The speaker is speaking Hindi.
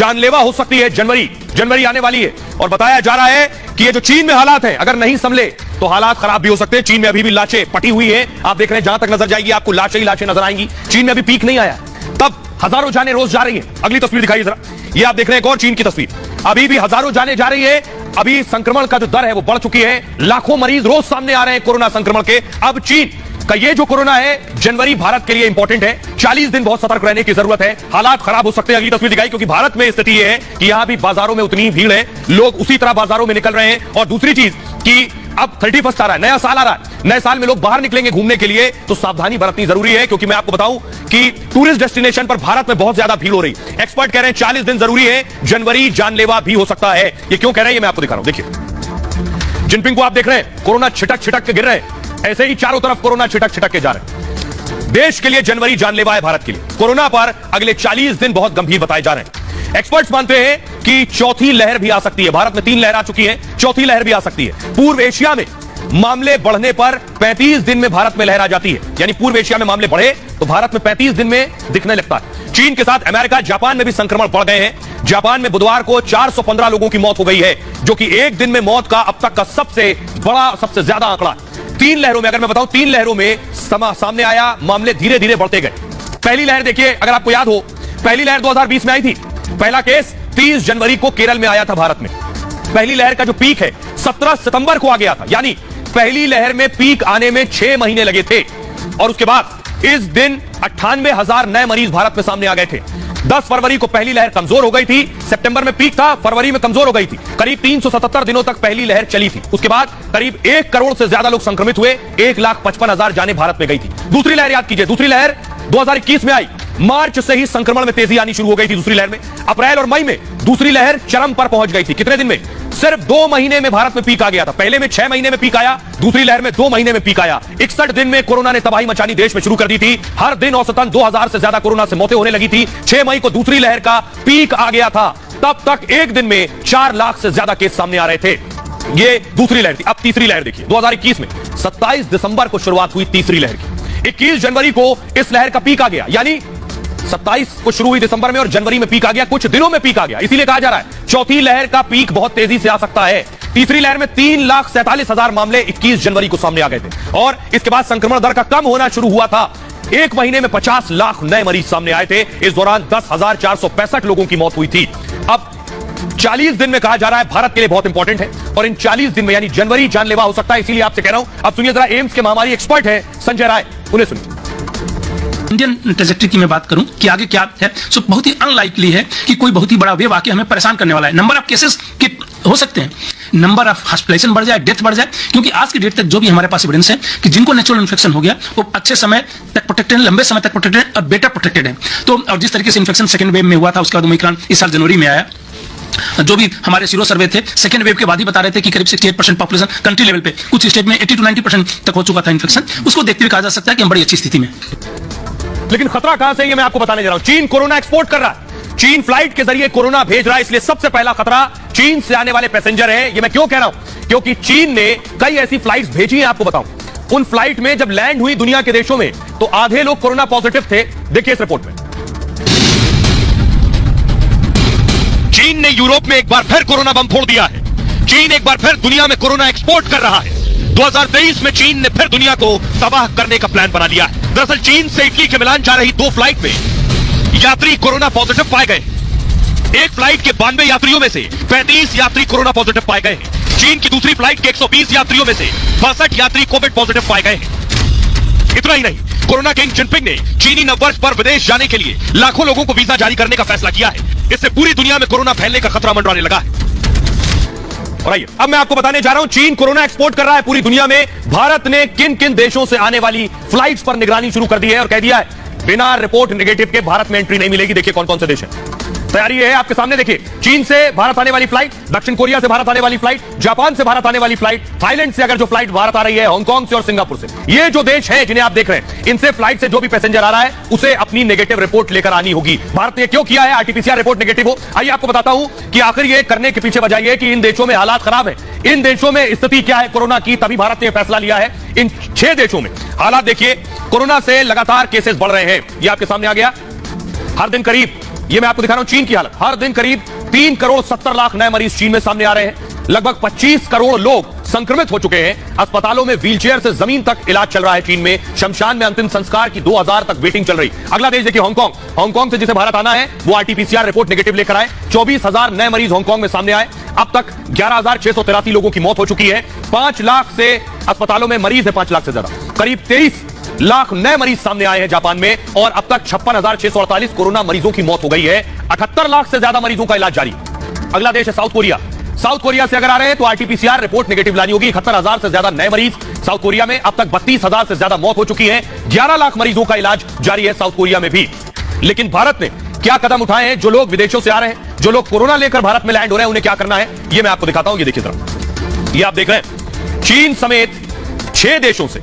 जानलेवा हो सकती है। जनवरी आने वाली है और बताया जा रहा है कि ये जो चीन में हालात है, अगर नहीं संभले तो हालात खराब भी हो सकते हैं। चीन में अभी भी लाशें पटी हुई है, आप देख रहे हैं, जहां तक नजर जाएगी आपको लाशें ही लाशें नजर आएंगी। चीन में अभी पीक नहीं आया, तब हजारों जानें रोज जा रही है। अगली तस्वीर दिखाइए जरा, ये आप देख रहे हैं एक और चीन की तस्वीर, अभी भी हजारों जानें जा रही है। अभी संक्रमण का जो दर है वो बढ़ चुकी है, लाखों मरीज रोज सामने आ रहे हैं कोरोना संक्रमण के। अब चीन का ये जो कोरोना है, जनवरी भारत के लिए इंपॉर्टेंट है, 40 दिन बहुत सतर्क रहने की जरूरत है, हालात खराब हो सकते हैं। अगली तस्वीर दिखाई, क्योंकि भारत में स्थिति यह है कि यहां भी बाजारों में उतनी भीड़ है, लोग उसी तरह बाजारों में निकल रहे हैं। और दूसरी चीज कि अब 31 आ रहा है, नया साल आ रहा है, नए साल में लोग बाहर निकलेंगे घूमने के लिए, तो सावधानी बरतनी जरूरी है। क्योंकि मैं आपको बताऊं कि टूरिस्ट डेस्टिनेशन पर भारत में बहुत ज्यादा भीड़ हो रही है। एक्सपर्ट कह रहे हैं 40 दिन जरूरी है, जनवरी जानलेवा भी हो सकता है। ये क्यों कह रहे हैं, ये मैं आपको दिखा रहा हूं। देखिए, जिनपिंग को आप देख रहे हैं, कोरोना छिटक छिटक के गिर रहे हैं, ऐसे ही चारों तरफ कोरोना छिटक छिटक के जा रहे हैं। देश के लिए जनवरी जानलेवा है, भारत के लिए कोरोना पर अगले 40 दिन बहुत गंभीर बताए जा रहे हैं। एक्सपर्ट्स मानते हैं कि चौथी लहर भी आ सकती है। भारत में 3 लहर आ चुकी है, चौथी लहर भी आ सकती है। पूर्व एशिया में मामले बढ़ने पर 35 दिन में भारत में लहर आ जाती है, यानी पूर्व एशिया में मामले बढ़े तो भारत में 35 दिन में दिखने लगता है। चीन के साथ अमेरिका, जापान में भी संक्रमण बढ़ गए हैं। जापान में बुधवार को 415 लोगों की मौत हो गई है, जो कि एक दिन में मौत का अब तक का सबसे बड़ा, सबसे ज्यादा आंकड़ा। 3 लहरों में, अगर मैं बताऊं, 3 लहरों में सामने आया, मामले धीरे धीरे बढ़ते गए। पहली लहर देखिए, अगर आपको याद हो, पहली लहर 2020 में आई थी। पहला केस 30 जनवरी को केरल में आया था भारत में। पहली लहर का जो पीक है 17 सितंबर को आ गया था, यानी पहली लहर में पीक आने में 6 महीने लगे थे। और उसके बाद इस दिन 98,000 नए मरीज भारत में सामने आ गए थे। 10 फरवरी को पहली लहर कमजोर हो गई थी, सितंबर में पीक था, फरवरी में कमजोर हो गई थी। करीब 377 दिनों तक पहली लहर चली थी। उसके बाद करीब 1 करोड़ से ज्यादा लोग संक्रमित हुए, 1,55,000 जानें भारत में गई थी। दूसरी लहर याद कीजिए, दूसरी लहर 2021 में आई, मार्च से ही संक्रमण में तेजी आनी शुरू हो गई थी। दूसरी लहर में अप्रैल और मई में दूसरी लहर चरम पर पहुंच गई थी। कितने दिन में? सिर्फ 2 महीने में भारत में पीक आ गया था। पहले में 6 महीने में पीक आया, दूसरी लहर में 2 महीने में पीक आया। 61 दिन में कोरोना ने तबाही मचानी देश में शुरू कर दी थी। हर दिन औसतन 2000 से ज्यादा कोरोना से मौतें होने लगी थी। 6 मई को दूसरी लहर का पीक आ गया था, तब तक एक दिन में 4 लाख से ज्यादा केस सामने आ रहे थे। ये दूसरी लहर थी। अब तीसरी लहर देखिए, 2021 में 27 दिसंबर को शुरुआत हुई तीसरी लहर की। 21 जनवरी को इस लहर का पीक आ गया, यानी 27 को शुरू हुई दिसंबर में और जनवरी में पीक आ गया, कुछ दिनों में पीक आ गया। इसीलिए कहा जा रहा है चौथी लहर का पीक बहुत तेजी से आ सकता है। तीसरी लहर में 3,47,000 मामले 21 जनवरी को सामने आ गए थे और इसके बाद संक्रमण दर का कम होना शुरू हुआ था। एक महीने में 50 लाख नए मरीज सामने आए थे। इस दौरान 10,465 लोगों की मौत हुई थी। अब 40 दिन में कहा जा रहा है भारत के लिए बहुत इंपॉर्टेंट है और इन 40 दिन में यानी जनवरी जानलेवा हो सकता है। इसीलिए आपसे कह रहा हूं, अब सुनिए जरा, एम्स के महामारी एक्सपर्ट है संजय राय, उन्हें सुनिए। इंडियन ट्रेजेक्टरी की मैं बात करूं कि आगे क्या है, सो बहुत ही अनलाइकली है कि कोई बहुत ही बड़ा वेव आके हमें परेशान करने वाला है। नंबर ऑफ केसेस के हो सकते हैं, नंबर ऑफ हॉस्पिटलाइजेशन बढ़ जाए, डेथ बढ़ जाए, क्योंकि आज की डेट तक जो भी हमारे पास एविडेंस है कि जिनको नेचुरल इन्फेक्शन हो गया वो अच्छे समय तक प्रोटेक्टेड है, लंबे समय तक प्रोटेक्टेड है और बेटर प्रोटेक्टेड है। तो और जिस तरीके से इन्फेक्शन सेकंड वेव में हुआ था, उसके बाद ओमिक्रॉन इस साल जनवरी में आया। जो भी हमारे सीरो सर्वे थे सेकेंड वेव के बाद ही बता रहे थे कि करीब 68% पॉपुलेशन कंट्री लेवल पे, कुछ स्टेट में 80 to 90% तक हो चुका था इन्फेक्शन। उसको देखते हुए कहा जा सकता है कि हम बड़ी अच्छी स्थिति में। लेकिन खतरा कहां से, ये मैं आपको बताने जा रहा हूं। चीन कोरोना एक्सपोर्ट कर रहा है, चीन फ्लाइट के जरिए कोरोना भेज रहा है, इसलिए सबसे पहला खतरा चीन से आने वाले पैसेंजर है। ये मैं क्यों कह रहा हूं, क्योंकि चीन ने कई ऐसी फ्लाइट्स भेजी हैं, आपको बताऊं। उन फ्लाइट में जब लैंड हुई दुनिया के देशों में तो आधे लोग कोरोना पॉजिटिव थे। देखिए इस रिपोर्ट में, चीन ने यूरोप में एक बार फिर कोरोना बम फोड़ दिया है। चीन एक बार फिर दुनिया में कोरोना एक्सपोर्ट कर रहा है। 2023 में चीन ने फिर दुनिया को तबाह करने का प्लान बना लिया है। दरअसल चीन से इटली के मिलान जा रही 2 फ्लाइट में यात्री कोरोना पॉजिटिव पाए गए। एक फ्लाइट के 92 यात्रियों में से 35 यात्री कोरोना पॉजिटिव पाए गए हैं। चीन की दूसरी फ्लाइट के 120 यात्रियों में से 62 यात्री कोविड पॉजिटिव पाए गए हैं। इतना ही नहीं, कोरोना किंग जिनपिंग ने चीनी नववर्ष पर विदेश जाने के लिए लाखों लोगों को वीजा जारी करने का फैसला किया है। इससे पूरी दुनिया में कोरोना फैलने का खतरा मंडराने लगा है। और आइए अब मैं आपको बताने जा रहा हूं, चीन कोरोना एक्सपोर्ट कर रहा है पूरी दुनिया में। भारत ने किन किन देशों से आने वाली फ्लाइट्स पर निगरानी शुरू कर दी है और कह दिया है बिना रिपोर्ट नेगेटिव के भारत में एंट्री नहीं मिलेगी। देखिए कौन कौन से देश हैं, तैयारी है आपके सामने। देखिए, चीन से भारत आने वाली फ्लाइट, दक्षिण कोरिया से भारत आने वाली फ्लाइट, जापान से भारत आने वाली फ्लाइट, थाईलैंड से अगर जो फ्लाइट भारत आ रही है, हांगकांग से और सिंगापुर से। ये जो देश है जिन्हें आप देख रहे हैं, इनसे फ्लाइट से जो भी पैसेंजर आ रहा है उसे अपनी नेगेटिव रिपोर्ट लेकर आनी होगी। भारत ने क्यों किया है आरटीपीसीआर रिपोर्ट नेगेटिव हो? आइए आपको बताता हूं कि आखिर ये करने के पीछे वजह यह कि इन देशों में हालात खराब है। इन देशों में स्थिति क्या है कोरोना की, तभी भारत ने फैसला लिया है। इन 6 देशों में हालात देखिए, कोरोना से लगातार केसेस बढ़ रहे हैं। ये आपके सामने आ गया, हर दिन करीब ये मैं आपको दिखा रहा हूं चीन की हालत। हर दिन करीब 3 करोड़ 70 लाख नए मरीज चीन में सामने आ रहे हैं। लगभग 25 करोड़ लोग संक्रमित हो चुके हैं। अस्पतालों में व्हीलचेयर से जमीन तक इलाज चल रहा है चीन में। शमशान में अंतिम संस्कार की 2000 तक वेटिंग चल रही। अगला देश देखिए हांगकांग। हांगकांग से जिसे भारत आना है वो आरटीपीसीआर रिपोर्ट नेगेटिव लेकर आए। 24,000 नए मरीज हांगकांग में सामने आए। अब तक 11,683 लोगों की मौत हो चुकी है। 5 लाख से अस्पतालों में मरीज है, 5 लाख से ज्यादा। करीब 23 लाख नए मरीज सामने आए हैं जापान में और अब तक 56,648 कोरोना मरीजों की मौत हो गई है। 78 लाख से ज्यादा मरीजों का इलाज जारी। अगला देश है साउथ कोरिया। साउथ कोरिया से अगर आ रहे हैं तो आरटीपीसीआर रिपोर्ट नेगेटिव लानी होगी। 71,000 से ज्यादा नए मरीज साउथ कोरिया में। अब तक 32,000 से ज्यादा मौत हो चुकी है। 11 लाख मरीजों का इलाज जारी है साउथ कोरिया में भी। लेकिन भारत ने क्या कदम उठाए हैं? जो लोग विदेशों से आ रहे हैं, जो लोग कोरोना लेकर भारत में लैंड हो रहे हैं, उन्हें क्या करना है ये मैं आपको दिखाता हूं। ये देखिए जरा, ये आप देख रहे हैं चीन समेत 6 देशों से